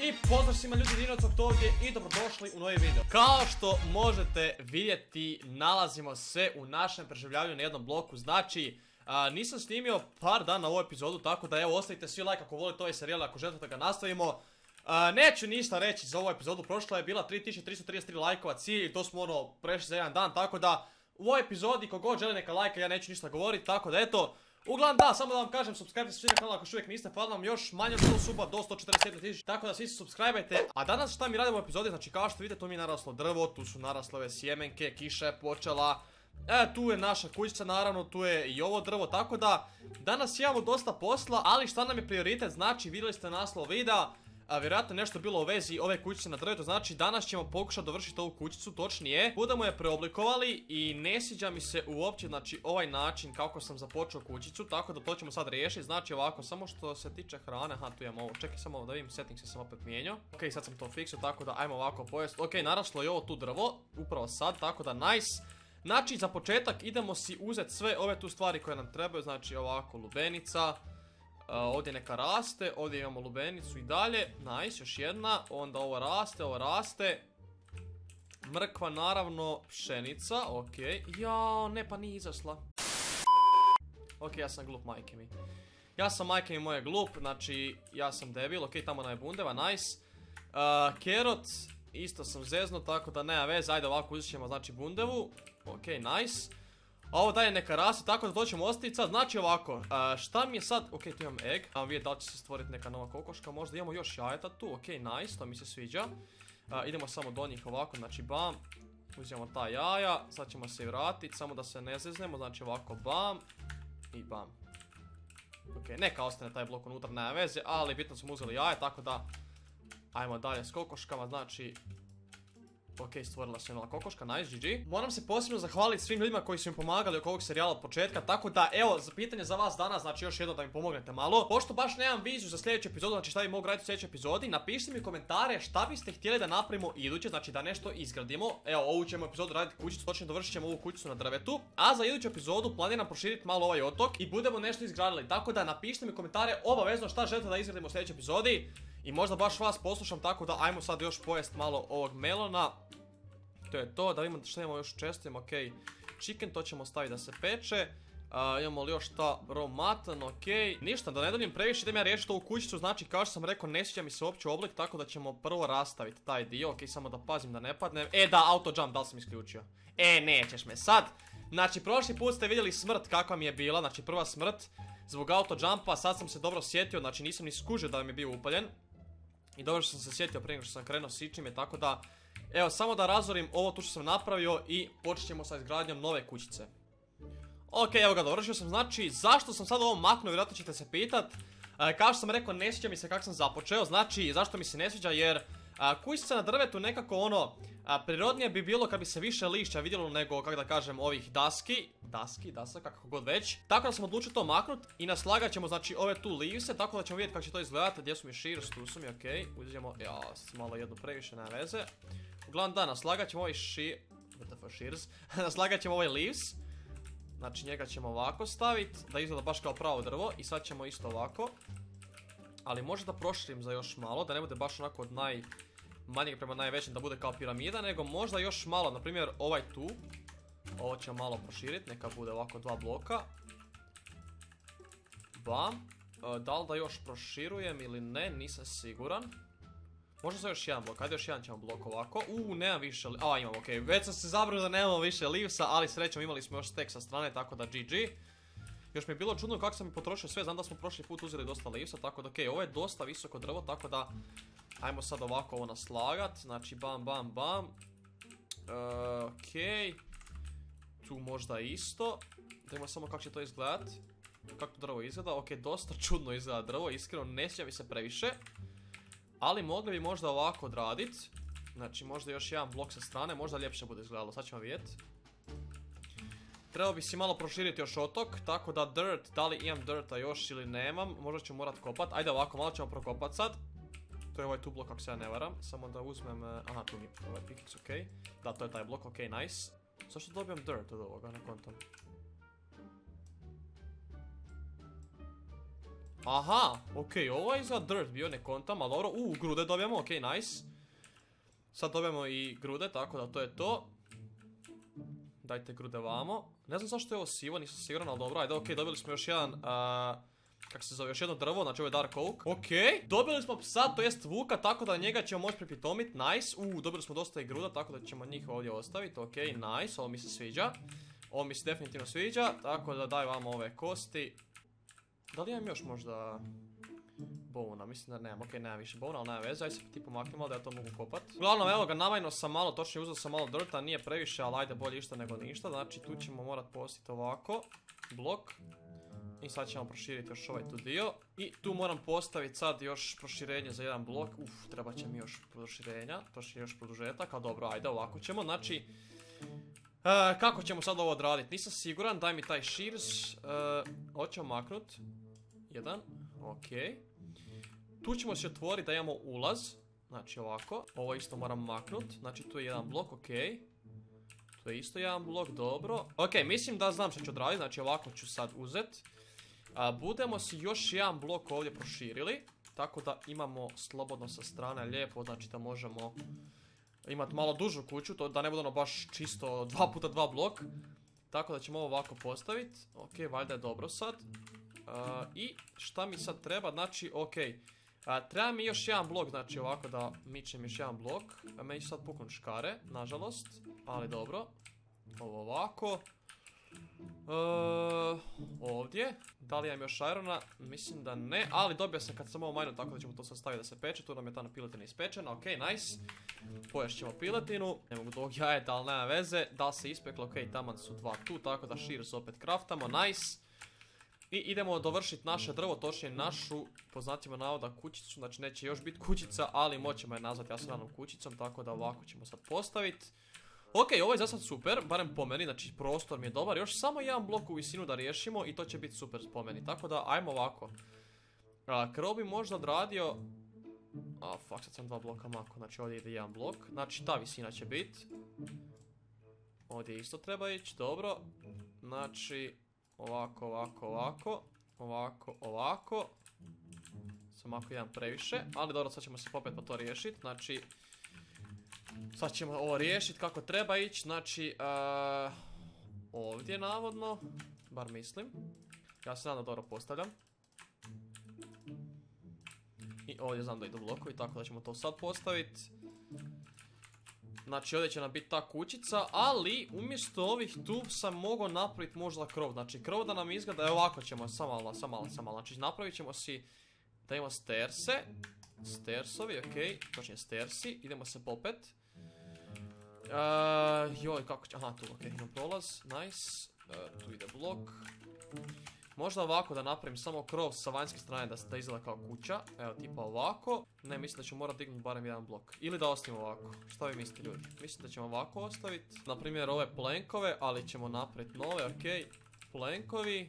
I pozdrav svima ljudi, Dinocok ovdje i dobrodošli u novi video. Kao što možete vidjeti, nalazimo se u našem preživljavanju na jednom bloku. Znači, nisam snimio par dana ovu epizodu, tako da evo, ostavite svi like ako volite ovaj serijal, ako želite da ga nastavimo. Neću ništa reći za ovu epizodu, prošla je bila 3333 lajkova cilj i to smo ono prešli za jedan dan, tako da u ovoj epizodi kogod želi neka lajka ja neću ništa govoriti, tako da eto. Uglavnom da, samo da vam kažem, subscribe se svi na kanal ako još uvijek niste, hvala vam još manje od 100 suba do 147.000, tako da svi se subscribe-ajte. A danas šta mi radimo u epizodi, znači kao što vidite tu mi je naraslo drvo, tu su narasle ove sjemenke, kiša je počela. Tu je naša kućica naravno, tu je i ovo drvo, tako da danas imamo dosta posla, ali šta nam je prioritet, znači vidjeli ste naslov videa. Vjerojatno nešto bilo u vezi ove kućice na drvetu, znači danas ćemo pokušati dovršiti ovu kućicu, točnije budemo je preoblikovali i ne sviđa mi se uopće, znači ovaj način kako sam započeo kućicu, tako da to ćemo sad riješiti. Znači ovako, samo što se tiče hrane, aha tu imamo ovo, čekaj samo da vidim, setting se sam opet mijenjao. Ok, sad sam to fiksio, tako da ajmo ovako pojesti. Ok, naraslo je ovo tu drvo, upravo sad, tako da nice. Znači za početak idemo si uzeti sve ove tu stvari koje nam trebaju, znači ovako lubenica. Ovdje neka raste, ovdje imamo lubenicu i dalje, nice, još jedna, onda ovo raste, mrkva naravno, pšenica, ok, jao, ne pa nije izasla. Ok, ja sam glup majke mi. Ja sam majke mi moje glup, znači ja sam debil, ok, tamo nam je bundeva, nice. Kerot, isto sam zezno, tako da nema veze, ajde ovako uzet ćemo znači bundevu, ok, nice. A ovo dalje neka raste, tako da to ćemo ostaviti sad. Znači ovako, šta mi je sad, ok, tu imam egg, a vidjeti da li će se stvoriti neka nova kokoška, možda imamo još jajeta tu, ok, nice, to mi se sviđa. Idemo samo do njih ovako, znači bam, uzimamo ta jaja, sad ćemo se i vratiti, samo da se ne zeznemo, znači ovako bam i bam. Ok, neka ostane taj blok unutra, nema veze, ali bitno smo uzeli jaje, tako da ajmo dalje s kokoškama, znači. Ok, stvorila se nova kokoška, nice, GG. Moram se posebno zahvaliti svim ljudima koji su mi pomagali oko ovog serijala od početka, tako da, evo, za pitanje za vas danas, znači još jedno da mi pomognete malo. Pošto baš nemam viziju za sljedeću epizodu, znači šta bi mogu raditi u sljedećoj epizodi, napišite mi komentare šta biste htjeli da napravimo iduće, znači da nešto izgradimo. Evo, ovu ćemo epizodu raditi kućicu, točno dovršit ćemo ovu kućicu na drvetu. A za iduću epizodu planiram proširiti malo ovaj otok i budemo nešto izgradili, tako da napišite mi komentare obavezno šta želite da izgradimo u sljedećoj epizodi. I možda baš vas poslušam, tako da ajmo sad još pojest malo ovog melona. To je to, da vidimo što imamo još u čestima, ok. Chicken, to ćemo staviti da se peče. Imamo li još ta raw mutton, ok. Ništa, da ne daljim previše, idem ja riješiti ovu kućicu, znači kao što sam rekao ne sviđa mi se uopće oblik, tako da ćemo prvo rastaviti taj dio, ok, samo da pazim da ne padnem. Da, auto jump, da li sam isključio? Nećeš me sad. Znači prošli put ste vidjeli smrt kakva mi je bila, znači prva smrt zbog auto jumpa, sad sam se dobro sjetio, znači nisam ni skužio da mi je bio upaljen. I dobro što sam se sjetio prije nego što sam krenuo s ičime, tako da. Evo, samo da razorim ovo tu što sam napravio i počet ćemo sa izgradnjom nove kućice. Ok, evo ga, dovršio sam, znači, zašto sam sad ovo maknuo, vjerojatno ćete se pitat. Kao što sam rekao, ne sviđa mi se kako sam započeo, znači, zašto mi se ne sviđa, jer kućica na drvetu nekako ono, prirodnije bi bilo kad bi se više lišća vidjelo nego, kako da kažem, ovih dasaka, kako god već. Tako da sam odlučio to maknut i naslagat ćemo, znači, ove tu leavese, tako da ćemo vidjeti kako će to izgledati, gdje su mi shears, tu su mi, ok, uzimamo, malo jednu previše, nema veze. Uglavnom da, naslagat ćemo ovaj shears, naslagat ćemo ovaj leaves. Znači njega ćemo ovako staviti, da izgleda baš kao pravo drvo i sad ćemo isto ovako. Ali možda da proširim za još malo, da ne bude baš onako od najmanjeg prema najvećem da bude kao piramida, nego možda još malo, na primjer ovaj tu. Ovo ćemo malo proširiti, neka bude ovako dva bloka. Bam. Da li da još proširujem ili ne, nisam siguran. Možda za još jedan blok, ajde još jedan ćemo blok ovako. Nemam više, imam, ok, već sam se zabrinuo da nemamo više leavesa, ali srećom imali smo još stek sa strane, tako da GG. Još mi je bilo čudno kako sam mi potrošio sve, znam da smo prošli put uzeli dosta leavesa, tako da ok, ovo je dosta visoko drvo, tako da ajmo sad ovako ovo naslagat, znači bam bam bam. Ok, tu možda isto, da imamo samo kako će to izgledat, kako to drvo izgleda, ok, dosta čudno izgleda drvo, iskreno ne sviđa mi se previše. Ali mogli bi možda ovako odradit. Znači možda još jedan blok sa strane, možda ljepše bude izgledalo, sad ćemo vidjeti. Trebao bi si malo proširiti još otok, tako da dirt, da li imam dirta još ili nemam, možda ću morat kopat. Ajde ovako, malo ćemo prokopat sad. To je ovaj tu blok ako se ja ne varam, samo da uzmem, aha tu mi je ovaj pickaxe, ok. Da, to je taj blok, ok, nice. Zašto dobijam dirt od ovoga, ne kontam. Aha, okej, ovo je za dirt bio, ne kontam, ali dobro. Grude dobijamo, okej, nice. Sad dobijamo i grude, tako da to je to. Dajte grude vamo. Ne znam zašto je ovo sivo, nisam siguran, ali dobro, ajde, okej, dobili smo još jedan, kako se zove, još jedno drvo, znači ovo je dark oak. Okej, dobili smo psa, to jest vuka, tako da njega ćemo moći pripitomit, nice. Dobili smo dosta i gruda, tako da ćemo njih ovdje ostaviti, okej, nice, ovo mi se sviđa. Ovo mi se definitivno sviđa, tako da daj vam ove kosti. Da li imam još možda bona? Mislim da nemam, okej, nemam više bona, ali nema veze, aj se ti pomaknemo da ja to mogu kopat. Uglavnom, evo ga, namajno sam malo, točnije uzeo sam malo drta, nije previše, ali ajde bolje išta nego ništa. Znači tu ćemo morat postaviti ovako, blok. I sad ćemo proširiti još ovaj tu dio. I tu moram postaviti sad još proširenje za jedan blok. Treba će mi još proširenja, točnije još produžetak, ali dobro, ajde ovako ćemo, znači... kako ćemo sad ovo odraditi? Nisam siguran, daj mi taj shears. Hoćemo maknut. Jedan, okej. Tu ćemo se otvoriti da imamo ulaz. Znači ovako, ovo isto moram maknut. Znači tu je jedan blok, okej. Tu je isto jedan blok, dobro. Okej, mislim da znam što ću odraditi, znači ovako ću sad uzet. Budemo si još jedan blok ovdje proširili. Tako da imamo slobodno sa strane lijepo, znači da možemo imati malo dužu kuću, to da ne bude ono baš čisto 2x2 blok. Tako da ćemo ovo ovako postaviti. Ok, valjda je dobro sad. I šta mi sad treba, znači ok. Treba mi još jedan blok, znači ovako da mičem još jedan blok. Meni će sad puknut škare, nažalost. Ali dobro. Ovo ovako. Ovdje. Da li imam još irona? Mislim da ne, ali dobio sam kad sam ovo majnu, tako da ćemo to sad staviti da se peče. Tu nam je ta piletina ispečena, ok, nice. Poješćemo piletinu, ne mogu dog jajeta, ali nema veze. Da li se ispeklo, ok, taman su dva tu, tako da shears opet craftamo, nice. I idemo dovršiti naše drvo, točnije našu, po znacima navoda, kućicu. Znači neće još biti kućica, ali moćemo je nazvati ja sam kućicom, tako da ovako ćemo sad postaviti. Ok, ovo je za sad super, barem po meni, znači prostor mi je dobar, još samo jedan blok u visinu da riješimo i to će biti super po meni, tako da ajmo ovako. Krov bi možda odradio, fuck, sad sam dva bloka mako, znači ovdje ide jedan blok, znači ta visina će biti. Ovdje isto treba ići, dobro, znači ovako, ovako, ovako, ovako, ovako. Sam ako jedan previše, ali dobro, sad ćemo se popet pa to riješiti, znači... Sad ćemo ovo riješiti kako treba ići, znači ovdje navodno, bar mislim. Ja se znam da dobro postavljam. I ovdje znam da idu blokovi, tako da ćemo to sad postaviti. Znači ovdje će nam biti ta kućica, ali umjesto ovih tu sam mogao napraviti možda krov. Znači krov da nam izgleda, ovako ćemo, samo malo. Znači napravit ćemo si da imamo stairse. Stairsovi, ok, točnije stairsi, idemo se popet. Joj, kako će, aha tu, ok, imam prolaz, nice. Tu ide blok. Možda ovako da napravim samo krov sa vanjske strane da izgleda kao kuća. Evo tipa ovako. Ne, mislim da ću morati dignuti barem jedan blok. Ili da ostavimo ovako. Šta vi mislite ljudi? Mislim da ćemo ovako ostaviti. Naprimjer ove plenkove, ali ćemo napraviti nove, ok. Plenkovi.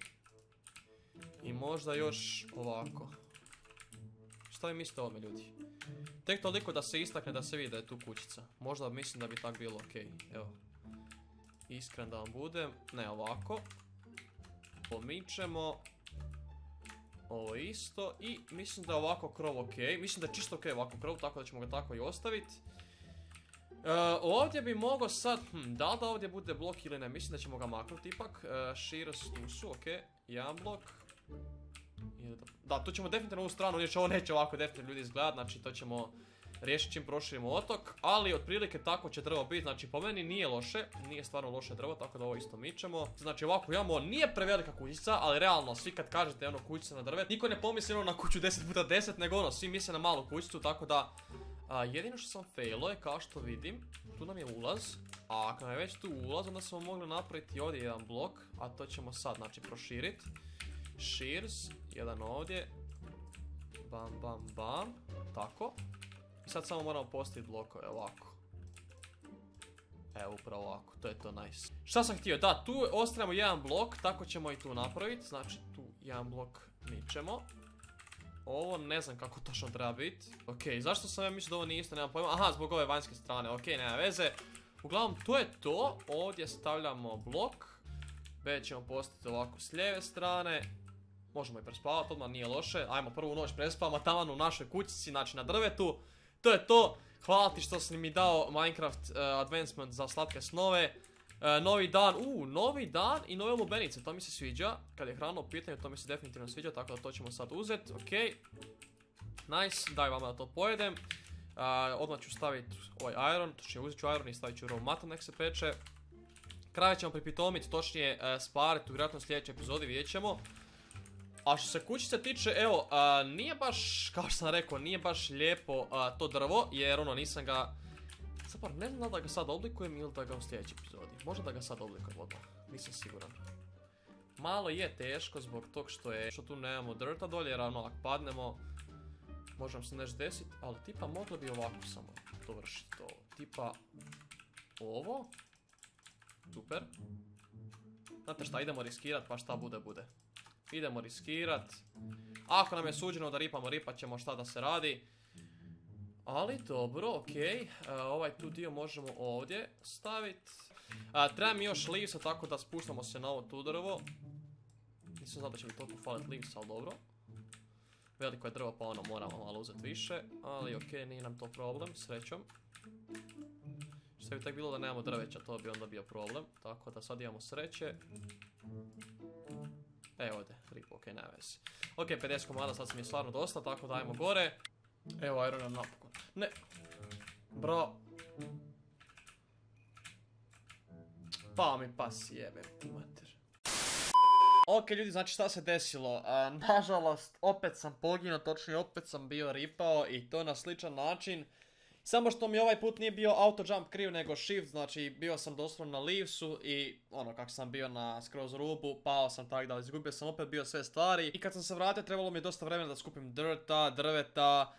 I možda još ovako. Šta vi mislite o ovome ljudi? Tek toliko da se istakne da se vidi da je tu kućica. Možda mislim da bi tak bilo ok. Evo. Iskren da vam budem. Ne, ovako. Pomičemo. Ovo isto. I mislim da je ovako krov ok. Mislim da je čisto ok ovako krov, tako da ćemo ga tako i ostaviti. Ovdje bi mogao sad, da li da ovdje bude blok ili ne, mislim da ćemo ga maknuti ipak. Shears tu su, ok. Jedan blok. Da, tu ćemo definitivno ovu stranu, ovo neće ovako definitivno ljudi izgledati, znači to ćemo riješiti čim proširimo otok, ali otprilike tako će drvo biti, znači po meni nije loše, nije stvarno loše drvo, tako da ovo isto mičemo. Znači ovako imamo, nije prevelika kućica, ali realno svi kad kažete ono kućica na drvet, niko ne pomisli ono na kuću 10x10, nego ono svi misle na malu kućicu, tako da jedino što sam failo je kao što vidim, tu nam je ulaz, a ako nam je već tu ulaz onda smo mogli napraviti ovdje jedan blok, a to ćemo sad znači proširiti. Shears, jedan ovdje. Bam, bam, bam. Tako. I sad samo moramo postaviti blokove ovako. Evo upravo ovako, to je to nice. Šta sam htio, da, tu ostavljamo jedan blok, tako ćemo i tu napraviti. Znači tu jedan blok mičemo. Ovo ne znam kako točno treba biti. Ok, zašto sam ja mislio da ovo nije isto, nemam pojma. Aha, zbog ove vanjske strane, ok, nema veze. Uglavnom, to je to. Ovdje stavljamo blok. B ćemo postaviti ovako s lijeve strane. možemo i prespavati, odmah nije loše. Ajmo prvu noć prespavamo taman u našoj kućici, znači na drvetu. To je to. Hvala ti što si mi dao Minecraft Advancement za slatke snove. Novi dan i nove lubenice, to mi se sviđa. Kad je hrana u pitanju, to mi se definitivno sviđa, tako da to ćemo sad uzeti, ok. Nice, daj vama da to pojedem. Odmah ću staviti ovaj iron, točnije uzet ću iron i stavit ću raw mutton nek se peče. Krave ćemo pripitomiti, točnije spariti u vjerojatno sljedećoj epizodi, vidjet ćemo. A što se kućice tiče, evo, nije baš, kao što sam rekao, nije baš lijepo to drvo, jer ono nisam ga... Zapravo ne znam da ga sad oblikujem ili da ga u sljedećoj epizodi. Možda da ga sad oblikujem odmah, nisam siguran. Malo je teško zbog tog što tu nemamo drta dolje, jer ono ako padnemo može nam se nešto desiti, ali tipa mogli bi ovako samo dovršiti to. Tipa ovo. Super. Znate šta, idemo riskirat pa šta bude bude. Idemo riskirat. Ako nam je suđeno da ripamo, ripat ćemo, šta da se radi. Ali dobro, okej. Ovaj tu dio možemo ovdje staviti. Treba mi još leavesa, tako da spuštamo se na ovo tu drvo. Nisam znao da će mi toliko faliti leavesa, ali dobro. Veliko je drvo pa ono moramo malo uzeti više. Ali okej, nije nam to problem, srećom. Što bi tek bilo da nemamo drveća, to bi onda bio problem. Tako da sad imamo sreće. Evo ovdje, rip, okej, nema veze. Okej, 50 komada, sad mi je stvarno dosta, tako da ajmo gore. Evo iron nam napokon. Ne. Bro. Pa mi pas jebe ti mater. Ok ljudi, znači šta se desilo? Nažalost, opet sam poginuo, točnije opet sam bio ripao i to na sličan način. Samo što mi ovaj put nije bio auto jump kriv nego shift, znači bio sam doslovno na leavesu i ono kako sam bio na skroz rubu, pao sam tako da izgubio sam opet bio sve stvari. I kad sam se vratio trebalo mi je dosta vremena da skupim drveta,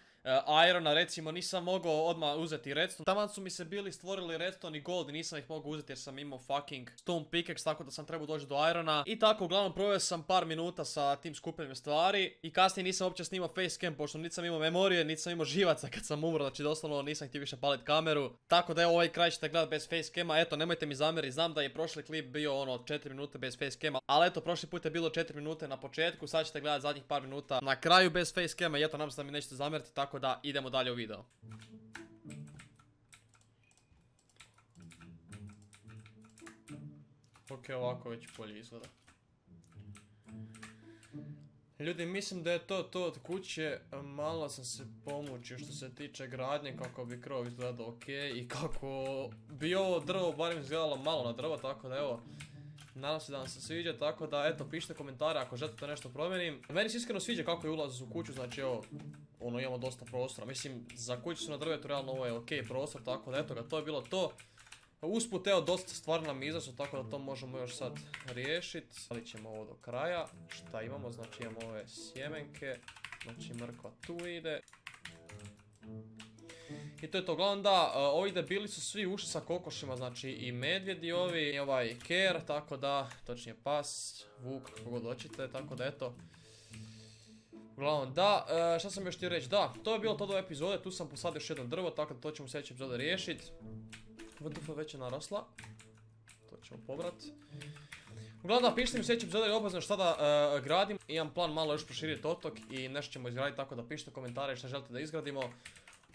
irona, recimo nisam mogao odmah uzeti redstone. Taman su mi se bili stvorili redstone i gold i nisam ih mogao uzeti jer sam imao fucking stone pickaxe, tako da sam trebao doći do irona. I tako uglavnom proveo sam par minuta sa tim skupljanjem stvari i kasnije nisam uopće snimao facecam pošto nisam imao memorije, nisam imao živaca kad sam umro, znači doslovno nisam htio više paliti kameru. Tako da evo ovaj kraj ćete gledati bez facecama, eto nemojte mi zamjeriti, znam da je prošli klip bio ono 4 minute bez facecama, ali eto prošli put je bilo 4 minute na početku, sad ćete gledati zadnjih par minuta na kraju bez facecama i eto nadam se da mi nećete zamjeriti, tako da idemo dalje u video. Ok, ovako već bolje izgleda. Ljudi, mislim da je to od kuće. Malo sam se pomučio što se tiče gradnje, kako bi krov izgledao ok i kako bi ovo drvo barem izgledalo malo na drvo, tako da evo. Nadam se da vam se sviđa, tako da eto pišite komentare ako želite da nešto promijenim. Meni se iskreno sviđa kako je ulaz u kuću, znači evo, ono imamo dosta prostora. Mislim, za kuću su na drvetu, realno ovo je ok prostor, tako da eto ga, to je bilo to. Usput evo, dosta stvari nam izašlo, tako da to možemo još sad riješiti. Stavit ćemo ovo do kraja. Šta imamo? Znači imamo ove sjemenke, znači mrkva tu ide. I to je to, uglavnom da, ovi debili su svi ušli sa kokošima, znači i medvjedi ovi, i ovaj ker, tako da, točnije pas, vuk, kako god hoćete, tako da eto. Uglavnom da, šta sam još htio reći, da, to je bilo to do epizode, tu sam posadio još jedno drvo, tako da to ćemo u sljedećoj epizode riješiti. VDF već je narasla, to ćemo pobrati. Uglavnom da, pišite mi u sljedećoj epizode i obvezno šta da gradim, imam plan malo još proširiti otok i nešto ćemo izgraditi, tako da pišite komentare šta želite da izgradimo.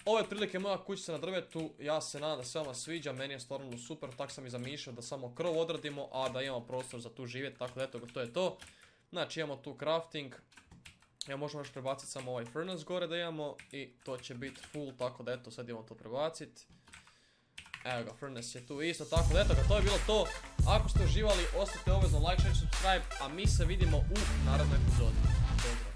Ovo je otprilike moja kućica na drvetu, ja se nadam da se vama sviđa, meni je stvarno super, tako sam i zamišljao da samo krov odradimo, a da imamo prostor za tu živjeti, tako da eto, to je to. Znači imamo tu crafting, ja možemo još prebaciti samo ovaj furnace gore da imamo i to će biti full, tako da eto, sad imamo to prebaciti. Evo ga, furnace je tu isto, tako da eto ga, to je bilo to. Ako ste uživali, ostavite obvezno like, share, subscribe, a mi se vidimo u narednoj epizodi. Dobro.